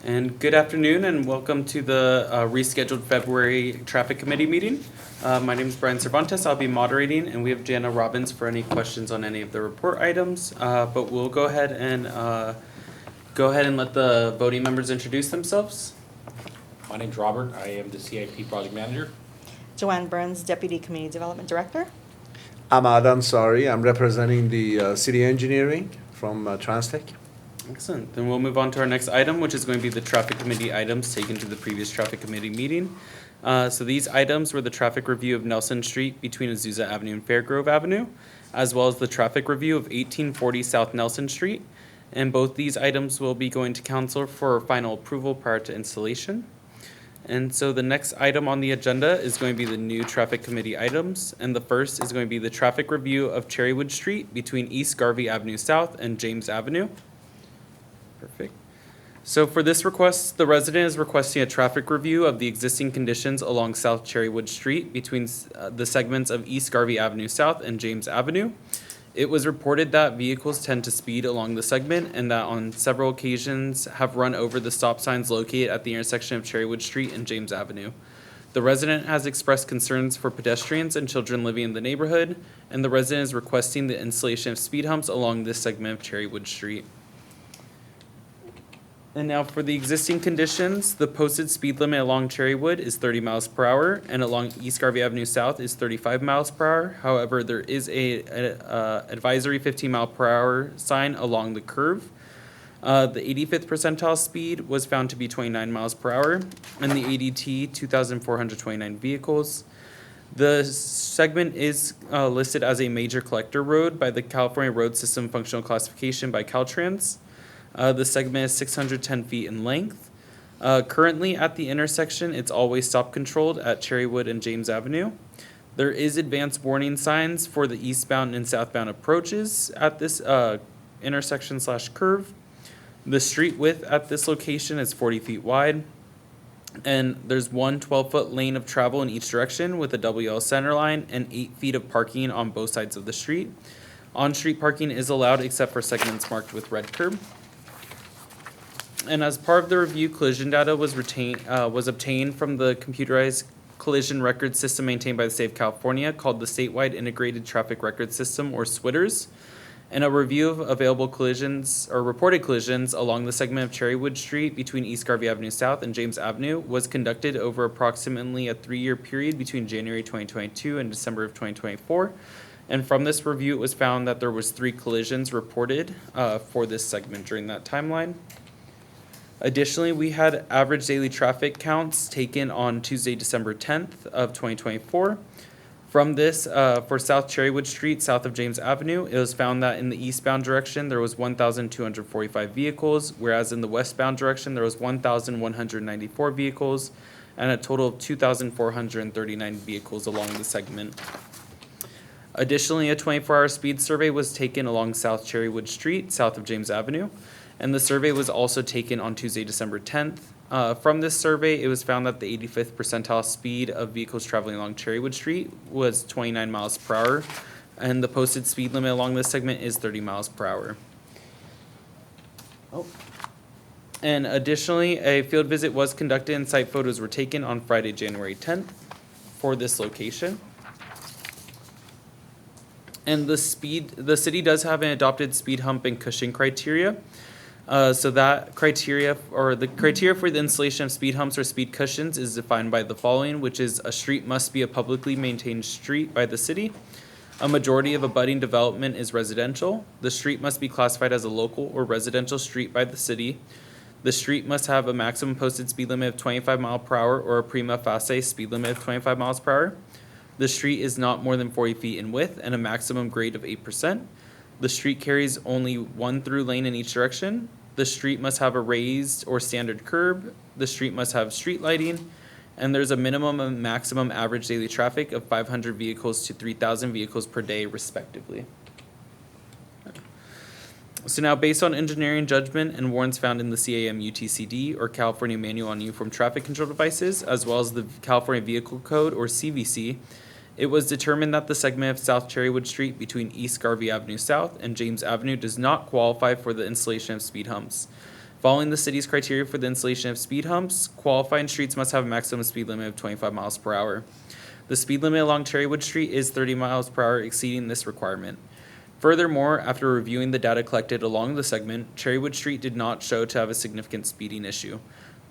And good afternoon and welcome to the rescheduled February Traffic Committee meeting. My name is Brian Cervantes. I'll be moderating and we have Jana Robbins for any questions on any of the report items. But we'll go ahead and let the voting members introduce themselves. My name's Robert. I am the CIP project manager. Joanne Burns, Deputy Community Development Director. I'm Adam Sari. I'm representing the city engineering from Transtech. Excellent. Then we'll move on to our next item, which is going to be the traffic committee items taken to the previous traffic committee meeting. So these items were the traffic review of Nelson Street between Azusa Avenue and Fairgrove Avenue, as well as the traffic review of 1840 South Nelson Street. And both these items will be going to council for final approval prior to installation. And so the next item on the agenda is going to be the new traffic committee items. And the first is going to be the traffic review of Cherrywood Street between East Garvey Avenue South and James Avenue. Perfect. So for this request, the resident is requesting a traffic review of the existing conditions along South Cherrywood Street between the segments of East Garvey Avenue South and James Avenue. It was reported that vehicles tend to speed along the segment and that on several occasions have run over the stop signs located at the intersection of Cherrywood Street and James Avenue. The resident has expressed concerns for pedestrians and children living in the neighborhood, and the resident is requesting the installation of speed humps along this segment of Cherrywood Street. And now for the existing conditions, the posted speed limit along Cherrywood is 30 miles per hour and along East Garvey Avenue South is 35 miles per hour. However, there is a advisory 15 mile per hour sign along the curve. The 85th percentile speed was found to be 29 miles per hour and the ADT 2,429 vehicles. The segment is listed as a major collector road by the California Road System Functional Classification by Caltrans. The segment is 610 feet in length. Currently at the intersection, it's always stop controlled at Cherrywood and James Avenue. There is advanced warning signs for the eastbound and southbound approaches at this intersection/curve. The street width at this location is 40 feet wide. And there's one 12-foot lane of travel in each direction with a WL center line and 8 feet of parking on both sides of the street. On-street parking is allowed except for segments marked with red curb. And as part of the review, collision data was obtained from the computerized collision record system maintained by the state of California called the Statewide Integrated Traffic Record System, or SWITRS. And a review of available collisions or reported collisions along the segment of Cherrywood Street between East Garvey Avenue South and James Avenue was conducted over approximately a 3-year period between January 2022 and December of 2024. And from this review, it was found that there was 3 collisions reported for this segment during that timeline. Additionally, we had average daily traffic counts taken on Tuesday, December 10th of 2024. From this, for South Cherrywood Street, south of James Avenue, it was found that in the eastbound direction, there was 1,245 vehicles, whereas in the westbound direction, there was 1,194 vehicles, and a total of 2,439 vehicles along the segment. Additionally, a 24-hour speed survey was taken along South Cherrywood Street, south of James Avenue, and the survey was also taken on Tuesday, December 10th. From this survey, it was found that the 85th percentile speed of vehicles traveling along Cherrywood Street was 29 miles per hour, and the posted speed limit along this segment is 30 miles per hour. And additionally, a field visit was conducted and site photos were taken on Friday, January 10th for this location. And the city does have an adopted speed hump and cushion criteria. So that criteria, or the criteria for the installation of speed humps or speed cushions, is defined by the following, which is a street must be a publicly maintained street by the city. A majority of abutting development is residential. The street must be classified as a local or residential street by the city. The street must have a maximum posted speed limit of 25 miles per hour or a prima facie speed limit of 25 miles per hour. The street is not more than 40 feet in width and a maximum grade of 8%. The street carries only one through lane in each direction. The street must have a raised or standard curb. The street must have street lighting. And there's a minimum and maximum average daily traffic of 500 vehicles to 3,000 vehicles per day, respectively. So now, based on engineering judgment and warrants found in the CAM UTCD, or California Manual on Uniform Traffic Control Devices, as well as the California Vehicle Code, or CVC, it was determined that the segment of South Cherrywood Street between East Garvey Avenue South and James Avenue does not qualify for the installation of speed humps. Following the city's criteria for the installation of speed humps, qualifying streets must have a maximum speed limit of 25 miles per hour. The speed limit along Cherrywood Street is 30 miles per hour, exceeding this requirement. Furthermore, after reviewing the data collected along the segment, Cherrywood Street did not show to have a significant speeding issue.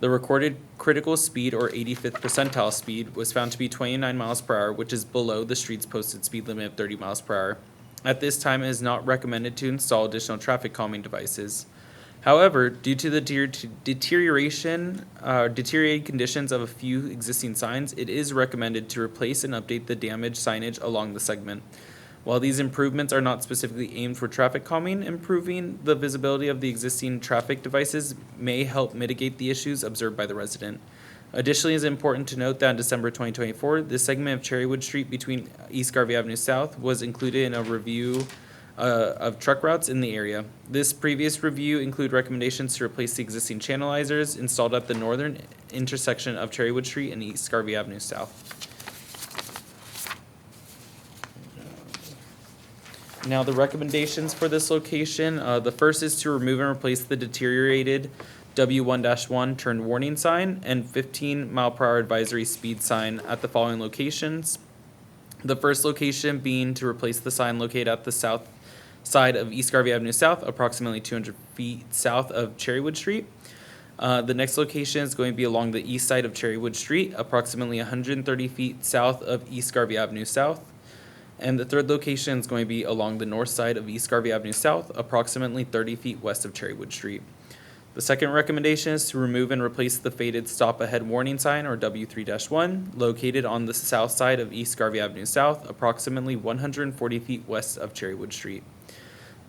The recorded critical speed, or 85th percentile speed, was found to be 29 miles per hour, which is below the street's posted speed limit of 30 miles per hour. At this time, it is not recommended to install additional traffic calming devices. However, due to the deteriorated conditions of a few existing signs, it is recommended to replace and update the damaged signage along the segment. While these improvements are not specifically aimed for traffic calming, improving the visibility of the existing traffic devices may help mitigate the issues observed by the resident. Additionally, it is important to note that in December 2024, this segment of Cherrywood Street between East Garvey Avenue South was included in a review of truck routes in the area. This previous review included recommendations to replace the existing channelizers installed at the northern intersection of Cherrywood Street and East Garvey Avenue South. Now, the recommendations for this location, the first is to remove and replace the deteriorated W1-1 turn warning sign and 15 mile per hour advisory speed sign at the following locations. The first location being to replace the sign located at the south side of East Garvey Avenue South, approximately 200 feet south of Cherrywood Street. The next location is going to be along the east side of Cherrywood Street, approximately 130 feet south of East Garvey Avenue South. And the third location is going to be along the north side of East Garvey Avenue South, approximately 30 feet west of Cherrywood Street. The second recommendation is to remove and replace the faded stop ahead warning sign, or W3-1, located on the south side of East Garvey Avenue South, approximately 140 feet west of Cherrywood Street.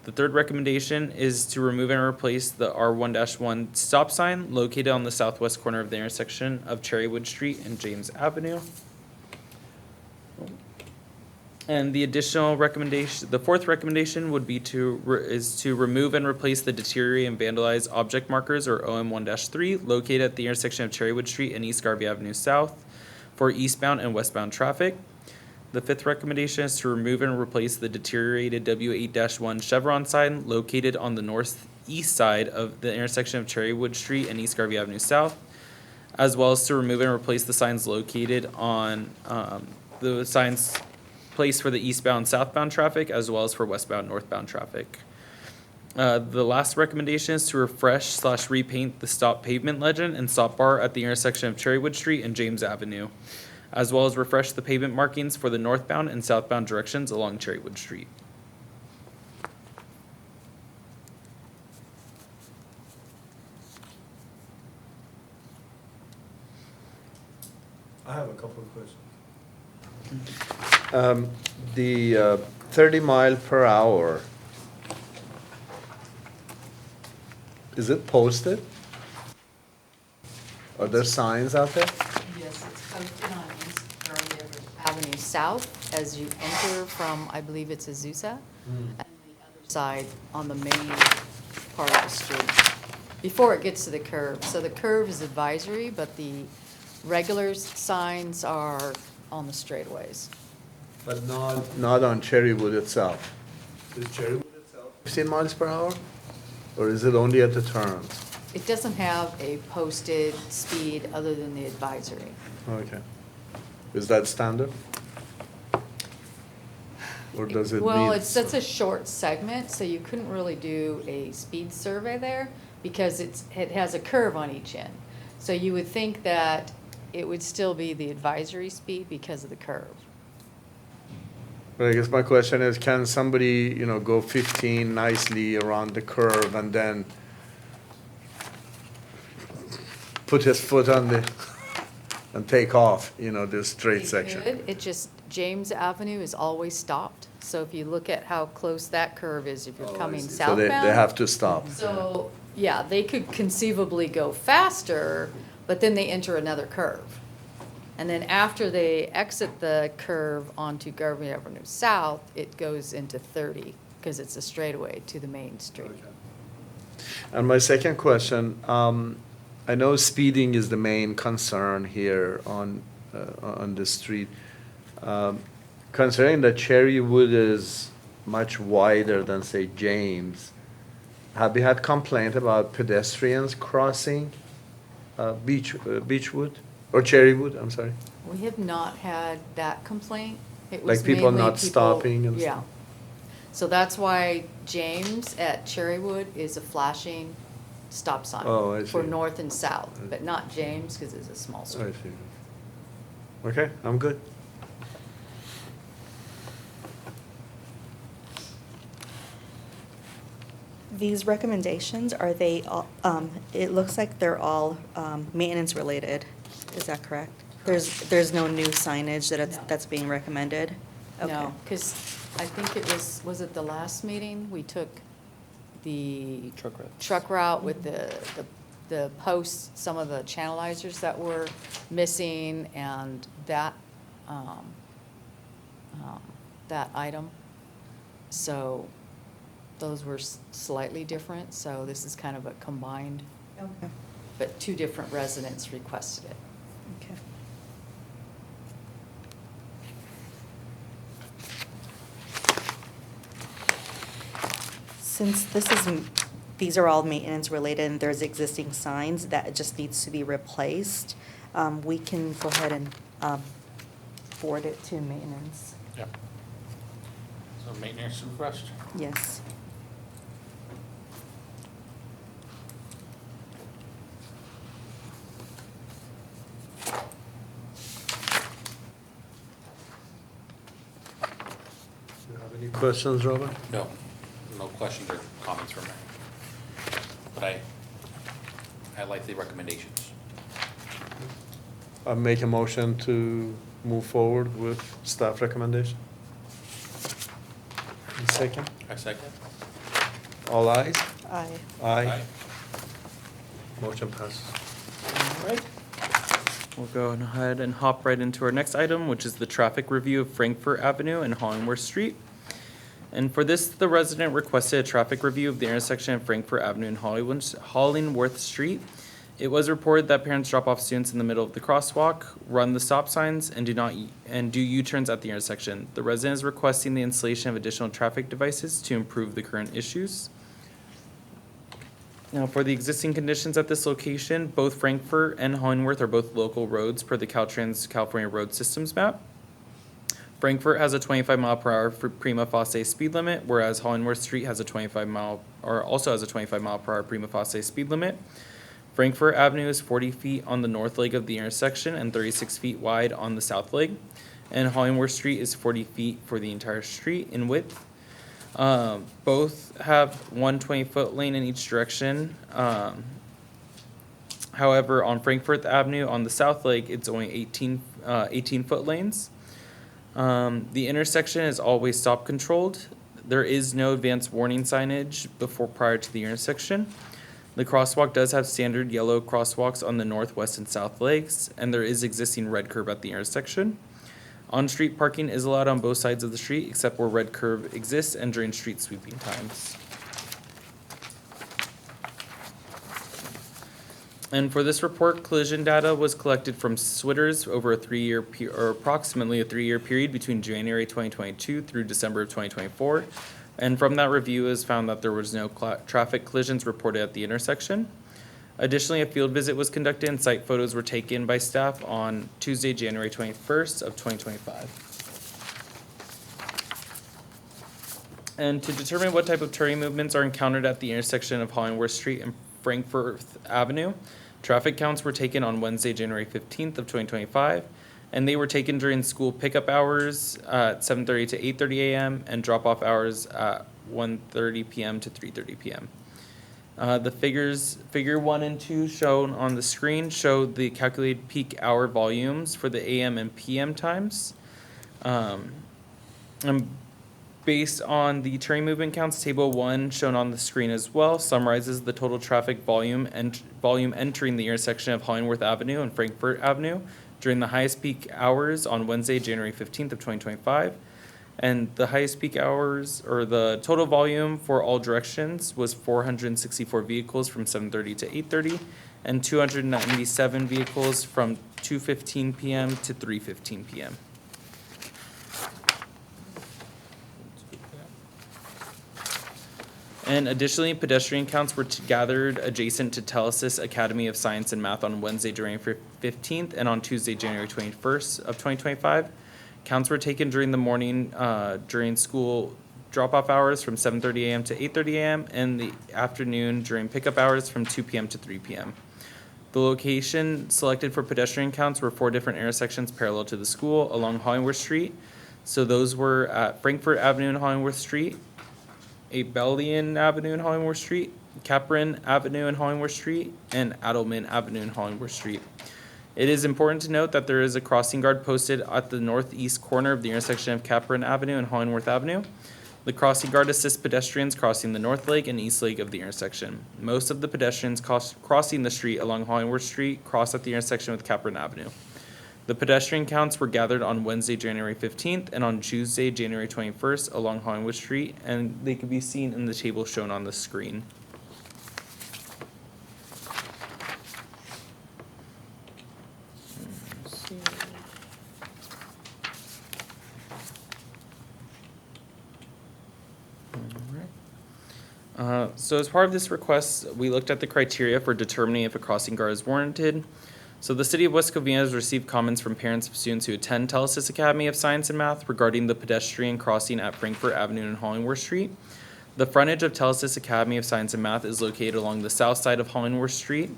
The third recommendation is to remove and replace the R1-1 stop sign located on the southwest corner of the intersection of Cherrywood Street and James Avenue. And the additional recommendation, the fourth recommendation would be to remove and replace the deteriorated and vandalized object markers, or OM1-3, located at the intersection of Cherrywood Street and East Garvey Avenue South for eastbound and westbound traffic. The fifth recommendation is to remove and replace the deteriorated W8-1 chevron sign located on the northeast side of the intersection of Cherrywood Street and East Garvey Avenue South, as well as to remove and replace the signs located on the signs placed for the eastbound, southbound traffic, as well as for westbound, northbound traffic. The last recommendation is to refresh/repaint the stop pavement legend and stop bar at the intersection of Cherrywood Street and James Avenue, as well as refresh the pavement markings for the northbound and southbound directions along Cherrywood Street. I have a couple of questions. The 30 mile per hour, is it posted? Are there signs out there? Yes, it's posted on East Garvey Avenue South as you enter from, I believe it's Azusa, and the other side on the main part of the street, before it gets to the curve. So the curve is advisory, but the regular signs are on the straightaways. But not on Cherrywood itself. Is Cherrywood itself 15 miles per hour? Or is it only at the turns? It doesn't have a posted speed other than the advisory. Okay. Is that standard? Or does it Well, need it's such a short segment, so you couldn't really do a speed survey there because it has a curve on each end. So you would think that it would still be the advisory speed because of the curve. Well, I guess my question is, can somebody, go 15 nicely around the curve and then put his foot on and take off, this straight You section? could. It just, James Avenue is always stopped. So if you look at how close that curve is, if you're coming So southbound. they have to stop. So, yeah, they could conceivably go faster, but then they enter another curve. And then after they exit the curve onto Garvey Avenue South, it goes into 30 because it's a straightaway to the main street. And my second question, I know speeding is the main concern here on the street. Considering that Cherrywood is much wider than, say, James, have you had complaint about pedestrians crossing Beechwood or Cherrywood? I'm sorry. We have not had that complaint. It Like was people mainly not stopping and yeah. stuff? So that's why James at Cherrywood is a flashing stop sign. Oh, I For see. north and south, but not James, because it's a small I street. see. Okay, I'm good. These recommendations, are they, it looks like they're all maintenance related. Is that correct? There's no new signage No. that's being recommended? Okay. No, because I think it was it the last meeting? We took the Truck routes. truck route with the posts, some of the channelizers that were missing and that, that item. So those were slightly different, so this is kind of a combined, Okay. but two different residents requested it. Okay. Since these are all maintenance related and there's existing signs that just needs to be replaced, we can go ahead and forward it to maintenance. Yep. So maintenance request. Yes. Do you have any questions, Robert? No, no questions or comments from me. But I like the recommendations. I make a motion to move forward with staff recommendation. Second, I second. all ayes? Aye. Aye. Motion passes. All right. We'll go ahead and hop right into our next item, which is the traffic review of Frankfurt Avenue and Hollingworth Street. And for this, the resident requested a traffic review of the intersection of Frankfurt Avenue and Hollingworth Street. It was reported that parents drop off students in the middle of the crosswalk, run the stop signs, and do U-turns at the intersection. The resident is requesting the installation of additional traffic devices to improve the current issues. Now, for the existing conditions at this location, both Frankfurt and Hollingworth are both local roads per the Caltrans California Road Systems map. Frankfurt has a 25-mile-per-hour prima facie speed limit, whereas Hollingworth Street has a 25-mile-per-hour prima facie speed limit. Frankfurt Avenue is 40 feet on the north leg of the intersection and 36 feet wide on the south leg. And Hollingworth Street is 40 feet for the entire street in width. Both have one 20-foot lane in each direction. However, on Frankfurt Avenue on the south leg, it's only 18-foot lanes. The intersection is always stop controlled. There is no advanced warning signage prior to the intersection. The crosswalk does have standard yellow crosswalks on the north, west, and south legs, and there is existing red curb at the intersection. On-street parking is allowed on both sides of the street except where red curb exists and during street sweeping times. And for this report, collision data was collected from Switters over approximately a 3-year period between January 2022 through December of 2024. And from that review, it was found that there was no traffic collisions reported at the intersection. Additionally, a field visit was conducted and site photos were taken by staff on Tuesday, January 21st of 2025. And to determine what type of turning movements are encountered at the intersection of Hollingworth Street and Frankfurt Avenue, traffic counts were taken on Wednesday, January 15th of 2025, and they were taken during school pickup hours at 7:30 to 8:30 a.m. and drop-off hours at 1:30 p.m. to 3:30 p.m. The figure 1 and 2 shown on the screen show the calculated peak hour volumes for the AM and PM times. And based on the turning movement counts, table 1 shown on the screen as well summarizes the total traffic volume entering the intersection of Hollingworth Avenue and Frankfurt Avenue during the highest peak hours on Wednesday, January 15th of 2025. And the highest peak hours, or the total volume for all directions, was 464 vehicles from 7:30 to 8:30, and 297 vehicles from 2:15 p.m. to 3:15 p.m. And additionally, pedestrian counts were gathered adjacent to Telesis Academy of Science and Math on Wednesday, January 15th, and on Tuesday, January 21st of 2025. Counts were taken during the morning during school drop-off hours from 7:30 a.m. to 8:30 a.m. and the afternoon during pickup hours from 2 p.m. to 3 p.m. The location selected for pedestrian counts were 4 different intersections parallel to the school along Hollingworth Street. So those were at Frankfurt Avenue and Hollingworth Street, Abelian Avenue and Hollingworth Street, Capron Avenue and Hollingworth Street, and Adelman Avenue and Hollingworth Street. It is important to note that there is a crossing guard posted at the northeast corner of the intersection of Capron Avenue and Hollingworth Avenue. The crossing guard assists pedestrians crossing the north leg and east leg of the intersection. Most of the pedestrians crossing the street along Hollingworth Street cross at the intersection with Capron Avenue. The pedestrian counts were gathered on Wednesday, January 15th, and on Tuesday, January 21st, along Hollingwood Street, and they can be seen in the table shown on the screen. So as part of this request, we looked at the criteria for determining if a crossing guard is warranted. So the City of West Covina has received comments from parents of students who attend Telesis Academy of Science and Math regarding the pedestrian crossing at Frankfurt Avenue and Hollingworth Street. The frontage of Telesis Academy of Science and Math is located along the south side of Hollingworth Street.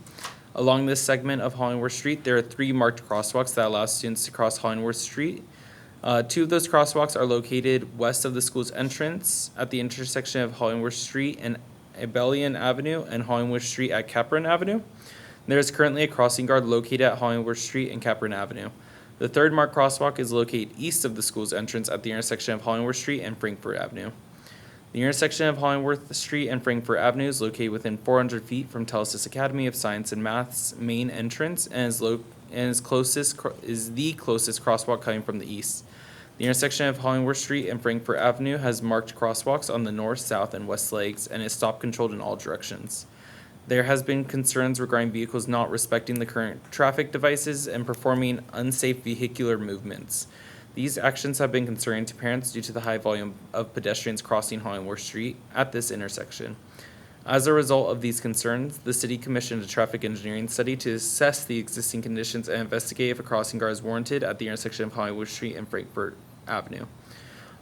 Along this segment of Hollingworth Street, there are 3 marked crosswalks that allow students to cross Hollingworth Street. 2 of those crosswalks are located west of the school's entrance at the intersection of Hollingworth Street and Abelian Avenue and Hollingworth Street at Capron Avenue. There is currently a crossing guard located at Hollingworth Street and Capron Avenue. The 3rd marked crosswalk is located east of the school's entrance at the intersection of Hollingworth Street and Frankfurt Avenue. The intersection of Hollingworth Street and Frankfurt Avenue is located within 400 feet from Telesis Academy of Science and Math's main entrance and is the closest crosswalk coming from the east. The intersection of Hollingworth Street and Frankfurt Avenue has marked crosswalks on the north, south, and west legs and is stop controlled in all directions. There has been concerns regarding vehicles not respecting the current traffic devices and performing unsafe vehicular movements. These actions have been concerning to parents due to the high volume of pedestrians crossing Hollingworth Street at this intersection. As a result of these concerns, the city commissioned a traffic engineering study to assess the existing conditions and investigate if a crossing guard is warranted at the intersection of Hollingworth Street and Frankfurt Avenue.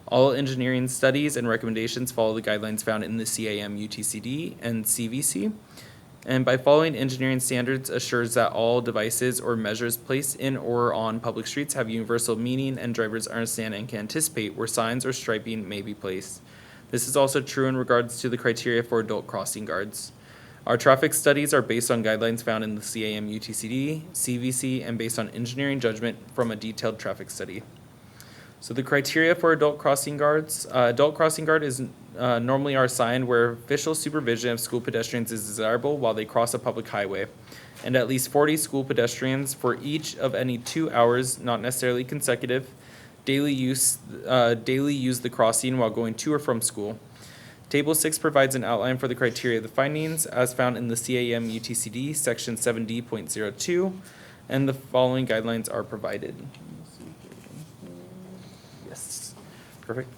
All engineering studies and recommendations follow the guidelines found in the CAM UTCD and CVC, and by following engineering standards assures that all devices or measures placed in or on public streets have universal meaning and drivers understand and can anticipate where signs or striping may be placed. This is also true in regards to the criteria for adult crossing guards. Our traffic studies are based on guidelines found in the CAM UTCD, CVC, and based on engineering judgment from a detailed traffic study. So the criteria for adult crossing guards, adult crossing guard is normally are assigned where official supervision of school pedestrians is desirable while they cross a public highway, and at least 40 school pedestrians for each of any 2 hours, not necessarily consecutive, daily use the crossing while going to or from school. Table 6 provides an outline for the criteria of the findings as found in the CAM UTCD section 7D.02, and the following guidelines are provided. Yes, perfect.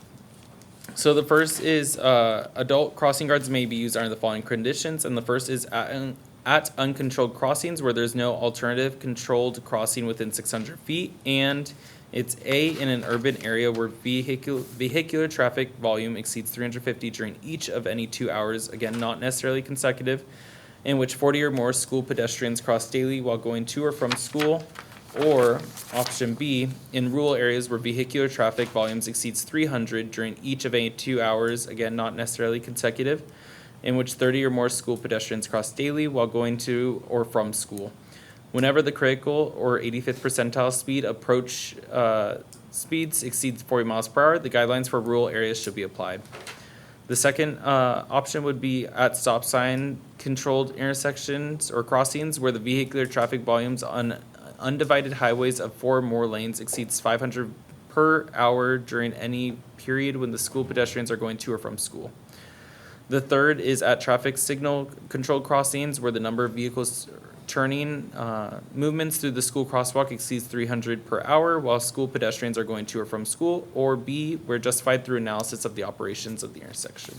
So the first is adult crossing guards may be used under the following conditions, and the first is at uncontrolled crossings where there's no alternative controlled crossing within 600 feet, and it's in an urban area where vehicular traffic volume exceeds 350 during each of any 2 hours, again, not necessarily consecutive, in which 40 or more school pedestrians cross daily while going to or from school, or option B, in rural areas where vehicular traffic volumes exceeds 300 during each of any 2 hours, again, not necessarily consecutive, in which 30 or more school pedestrians cross daily while going to or from school. Whenever the critical or 85th percentile speed approach speeds exceeds 40 miles per hour, the guidelines for rural areas should be applied. The second option would be at stop sign controlled intersections or crossings where the vehicular traffic volumes on undivided highways of 4 or more lanes exceeds 500 per hour during any period when the school pedestrians are going to or from school. The third is at traffic signal controlled crossings where the number of vehicles turning movements through the school crosswalk exceeds 300 per hour while school pedestrians are going to or from school, or B, where justified through analysis of the operations of the intersection.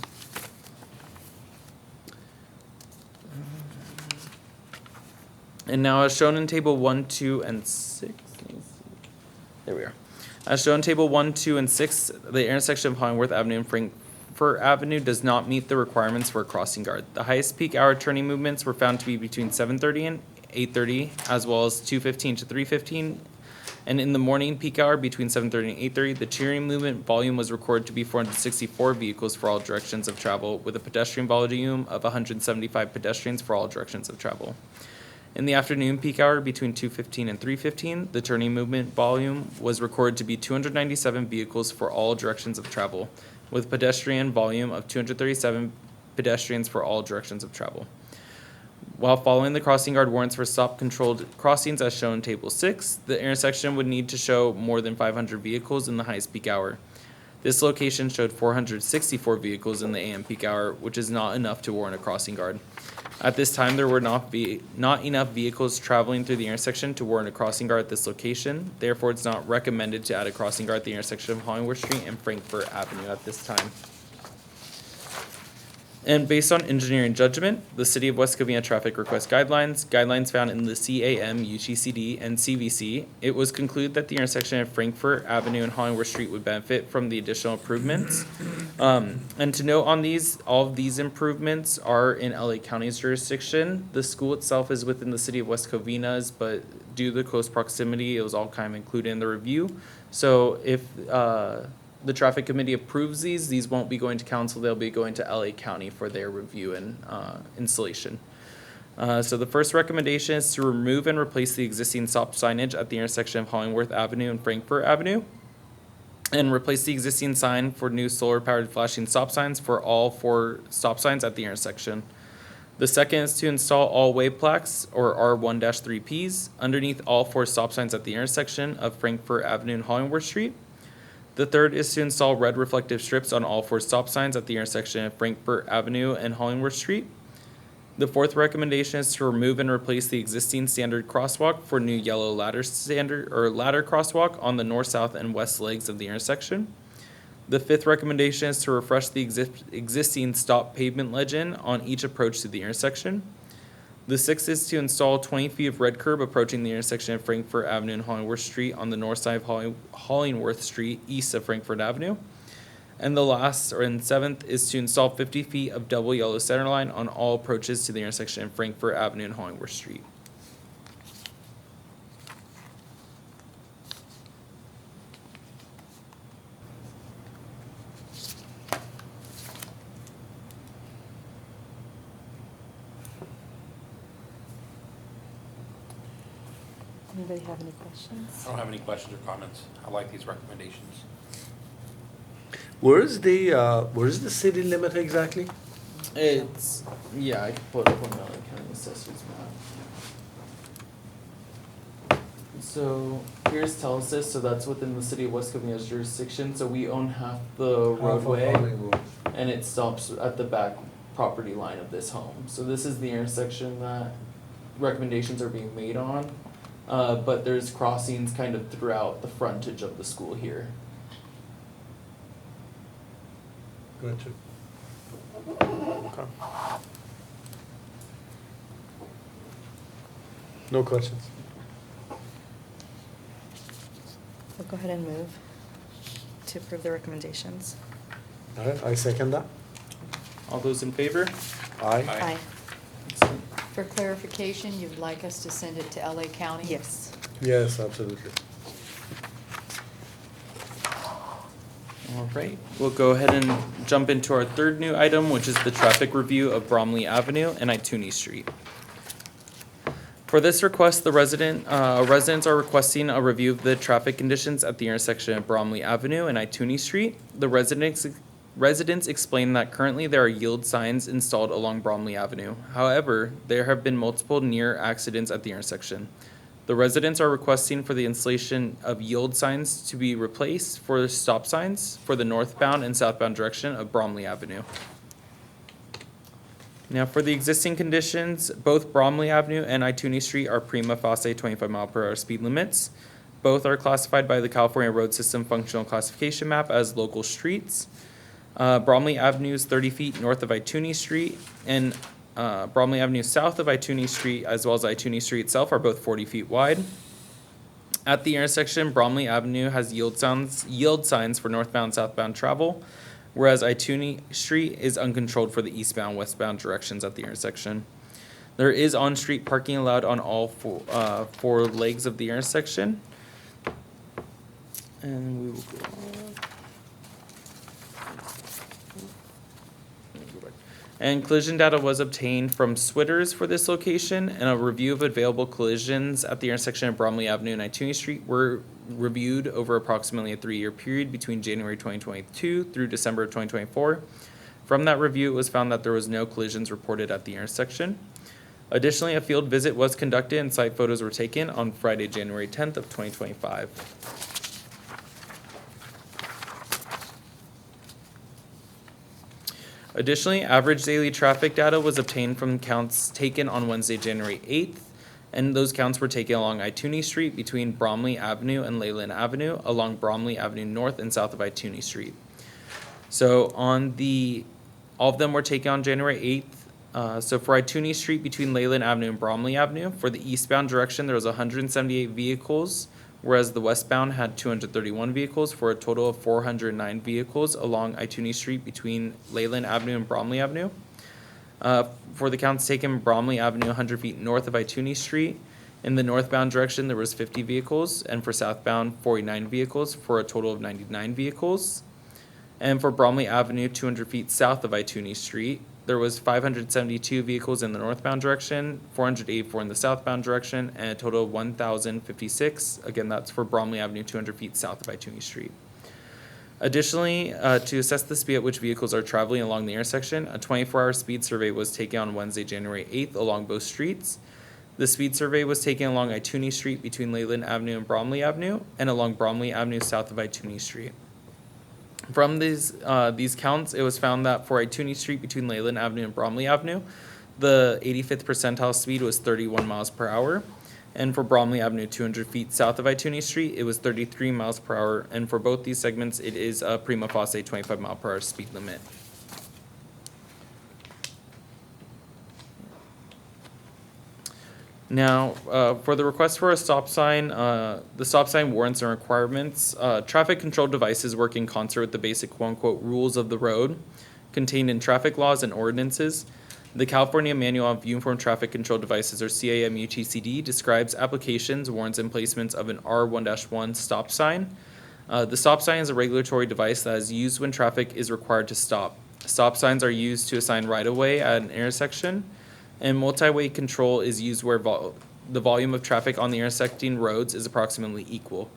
And now as shown in table 1, 2, and 6, let me see. There we are. As shown in table 1, 2, and 6, the intersection of Hollingworth Avenue and Frankfurt Avenue does not meet the requirements for a crossing guard. The highest peak hour turning movements were found to be between 7:30 and 8:30, as well as 2:15 to 3:15. And in the morning peak hour between 7:30 and 8:30, the cheering movement volume was recorded to be 464 vehicles for all directions of travel, with a pedestrian volume of 175 pedestrians for all directions of travel. In the afternoon peak hour between 2:15 and 3:15, the turning movement volume was recorded to be 297 vehicles for all directions of travel, with pedestrian volume of 237 pedestrians for all directions of travel. While following the crossing guard warrants for stop-controlled crossings as shown in table 6, the intersection would need to show more than 500 vehicles in the highest peak hour. This location showed 464 vehicles in the AM peak hour, which is not enough to warrant a crossing guard. At this time, there were not enough vehicles traveling through the intersection to warrant a crossing guard at this location. Therefore, it's not recommended to add a crossing guard at the intersection of Hollingworth Street and Frankfurt Avenue at this time. And based on engineering judgment, the City of West Covina traffic request guidelines found in the CAM, UGCD, and CVC, it was concluded that the intersection of Frankfurt Avenue and Hollingworth Street would benefit from the additional improvements. And to note on these, all of these improvements are in LA County's jurisdiction. The school itself is within the City of West Covina's, but due to the close proximity, it was all kind of included in the review. So if the traffic committee approves these won't be going to council, they'll be going to LA County for their review and installation. So the first recommendation is to remove and replace the existing stop signage at the intersection of Hollingworth Avenue and Frankfurt Avenue, and replace the existing sign for new solar-powered flashing stop signs for all 4 stop signs at the intersection. The second is to install all wave plaques, or R1-3Ps, underneath all 4 stop signs at the intersection of Frankfurt Avenue and Hollingworth Street. The third is to install red reflective strips on all 4 stop signs at the intersection of Frankfurt Avenue and Hollingworth Street. The fourth recommendation is to remove and replace the existing standard crosswalk for new yellow ladder crosswalk on the north, south, and west legs of the intersection. The fifth recommendation is to refresh the existing stop pavement legend on each approach to the intersection. The sixth is to install 20 feet of red curb approaching the intersection of Frankfurt Avenue and Hollingworth Street on the north side of Hollingworth Street, east of Frankfurt Avenue. And the last, and seventh, is to install 50 feet of double yellow center line on all approaches to the intersection of Frankfurt Avenue and Hollingworth Street. Anybody have any questions? I don't have any questions or comments. I like these recommendations. Where's the city limit exactly? It's, yeah, I can pull it up on the LA County Assessor's map. So here's Telesis, so that's within the City of West Covina's jurisdiction, so we own half the roadway. And it stops at the back property line of this home. So this is the intersection that recommendations are being made on. But there's crossings kind of throughout the frontage of the school here. Gotcha. Okay. No questions. We'll go ahead and move to approve the recommendations. All right, I second that. All those in favor? Aye. Aye. Excellent. For clarification, you'd like us to send it to LA County? Yes. Yes, absolutely. All right, we'll go ahead and jump into our third new item, which is the traffic review of Bromley Avenue and Ituni Street. For this request, the residents are requesting a review of the traffic conditions at the intersection of Bromley Avenue and Ituni Street. The residents explain that currently there are yield signs installed along Bromley Avenue. However, there have been multiple near accidents at the intersection. The residents are requesting for the installation of yield signs to be replaced for stop signs for the northbound and southbound direction of Bromley Avenue. Now, for the existing conditions, both Bromley Avenue and Ituni Street are prima facie 25-mile-per-hour speed limits. Both are classified by the California Road System Functional Classification Map as local streets. Bromley Avenue is 30 feet north of Ituni Street, and Bromley Avenue south of Ituni Street, as well as Ituni Street itself, are both 40 feet wide. At the intersection, Bromley Avenue has yield signs for northbound and southbound travel, whereas Ituni Street is uncontrolled for the eastbound, westbound directions at the intersection. There is on-street parking allowed on all four legs of the intersection. And we will go on. And collision data was obtained from Switters for this location, and a review of available collisions at the intersection of Bromley Avenue and Ituni Street were reviewed over approximately a 3-year period between January 2022 through December of 2024. From that review, it was found that there was no collisions reported at the intersection. Additionally, a field visit was conducted and site photos were taken on Friday, January 10th of 2025. Additionally, average daily traffic data was obtained from counts taken on Wednesday, January 8th, and those counts were taken along Ituni Street between Bromley Avenue and Leyland Avenue, along Bromley Avenue north and south of Ituni Street. So all of them were taken on January 8th. So for Ituni Street between Leyland Avenue and Bromley Avenue, for the eastbound direction, there was 178 vehicles, whereas the westbound had 231 vehicles, for a total of 409 vehicles along Ituni Street between Leyland Avenue and Bromley Avenue. For the counts taken, Bromley Avenue 100 feet north of Ituni Street, in the northbound direction there was 50 vehicles, and for southbound 49 vehicles, for a total of 99 vehicles. And for Bromley Avenue 200 feet south of Ituni Street, there was 572 vehicles in the northbound direction, 484 in the southbound direction, and a total of 1,056. Again, that's for Bromley Avenue 200 feet south of Ituni Street. Additionally, to assess the speed at which vehicles are traveling along the intersection, a 24-hour speed survey was taken on Wednesday, January 8th along both streets. The speed survey was taken along Ituni Street between Leyland Avenue and Bromley Avenue, and along Bromley Avenue south of Ituni Street. From these counts, it was found that for Ituni Street between Leyland Avenue and Bromley Avenue, the 85th percentile speed was 31 miles per hour. And for Bromley Avenue 200 feet south of Ituni Street, it was 33 miles per hour. And for both these segments, it is a prima facie 25 mile per hour speed limit. Now, for the request for a stop sign, the stop sign warrants and requirements, traffic control devices work in concert with the basic quote-unquote rules of the road contained in traffic laws and ordinances. The California Manual of Uniform Traffic Control Devices, or CAM-UTCD, describes applications, warrants, and placements of an R1-1 stop sign. The stop sign is a regulatory device that is used when traffic is required to stop. Stop signs are used to assign right-of-way at an intersection, and multi-way control is used where the volume of traffic on the intersecting roads is approximately equal.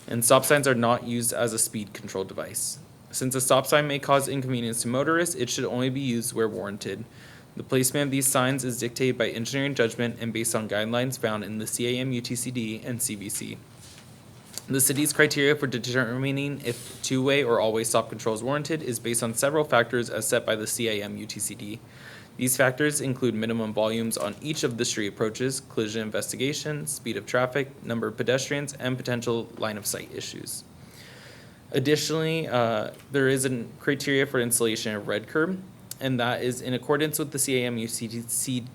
And stop signs are not used as a speed control device. Since a stop sign may cause inconvenience to motorists, it should only be used where warranted. The placement of these signs is dictated by engineering judgment and based on guidelines found in the CAM-UTCD and CVC. The city's criteria for determining if two-way or all-way stop control is warranted is based on several factors as set by the CAM-UTCD. These factors include minimum volumes on each of the street approaches, collision investigation, speed of traffic, number of pedestrians, and potential line of sight issues. Additionally, there is a criteria for installation of red curb, and that is in accordance with the CAM-UTCD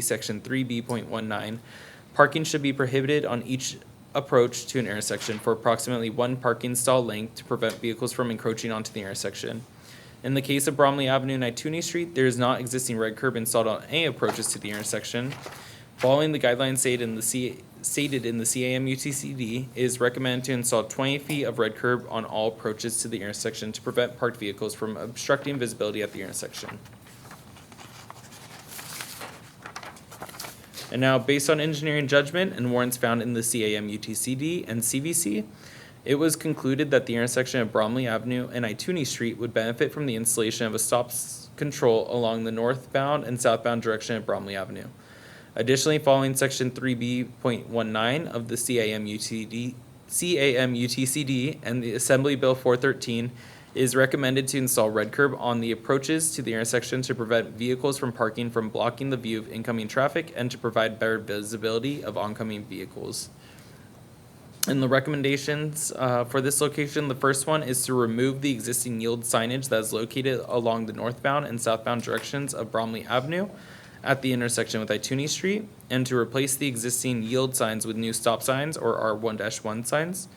section 3B.19. Parking should be prohibited on each approach to an intersection for approximately 1 parking stall length to prevent vehicles from encroaching onto the intersection. In the case of Bromley Avenue and Ituni Street, there is not existing red curb installed on any approaches to the intersection. Following the guidelines stated in the CAM-UTCD, it is recommended to install 20 feet of red curb on all approaches to the intersection to prevent parked vehicles from obstructing visibility at the intersection. And now, based on engineering judgment and warrants found in the CAM-UTCD and CVC, it was concluded that the intersection of Bromley Avenue and Ituni Street would benefit from the installation of a stop control along the northbound and southbound direction of Bromley Avenue. Additionally, following section 3B.19 of the CAM-UTCD and the Assembly Bill 413, it is recommended to install red curb on the approaches to the intersection to prevent vehicles from parking from blocking the view of incoming traffic and to provide better visibility of oncoming vehicles. And the recommendations for this location, the first one is to remove the existing yield signage that is located along the northbound and southbound directions of Bromley Avenue at the intersection with Ituni Street, and to replace the existing yield signs with new stop signs or R1-1 signs.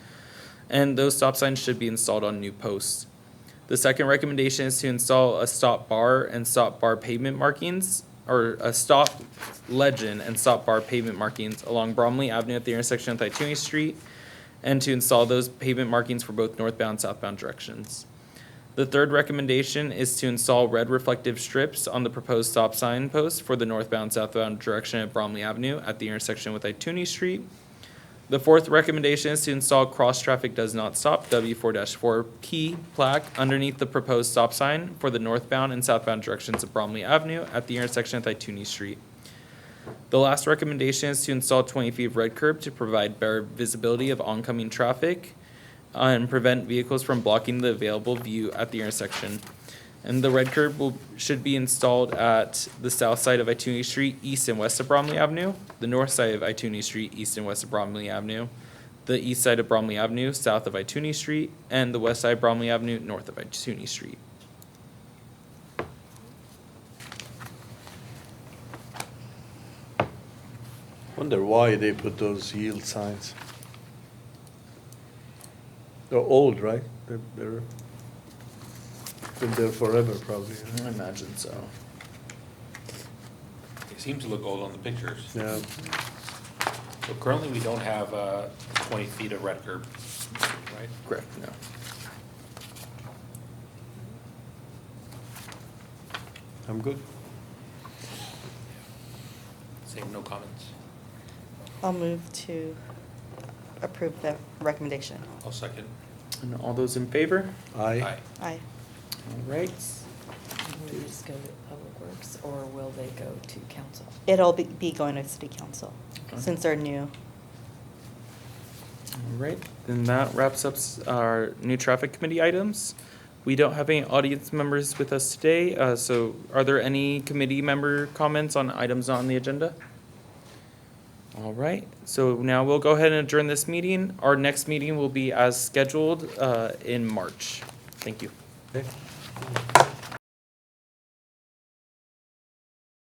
And those stop signs should be installed on new posts. The second recommendation is to install a stop bar and stop bar pavement markings, or a stop legend and stop bar pavement markings along Bromley Avenue at the intersection with Ituni Street, and to install those pavement markings for both northbound and southbound directions. The third recommendation is to install red reflective strips on the proposed stop sign post for the northbound southbound direction at Bromley Avenue at the intersection with Ituni Street. The fourth recommendation is to install cross traffic does not stop W4-4P plaque underneath the proposed stop sign for the northbound and southbound directions of Bromley Avenue at the intersection with Ituni Street. The last recommendation is to install 20 feet of red curb to provide better visibility of oncoming traffic and prevent vehicles from blocking the available view at the intersection. And the red curb should be installed at the south side of Ituni Street, east and west of Bromley Avenue, the north side of Ituni Street, east and west of Bromley Avenue, the east side of Bromley Avenue, south of Ituni Street, and the west side of Bromley Avenue, north of Ituni Street. Wonder why they put those yield signs. They're old, right? They're been there forever, probably. I imagine so. They seem to look old on the pictures. Yeah. So currently, we don't have 20 feet of red curb, right? Correct, no. I'm good. Same, no comments. I'll move to approve the recommendation. I'll second. And all those in favor? Aye. Aye. All right. Will they just go to Public Works, or will they go to council? It'll be going to city council, Okay. since they're new. All right, then that wraps up our new traffic committee items. We don't have any audience members with us today, so are there any committee member comments on items on the agenda? All right, so now we'll go ahead and adjourn this meeting. Our next meeting will be as scheduled in March. Thank you. Okay.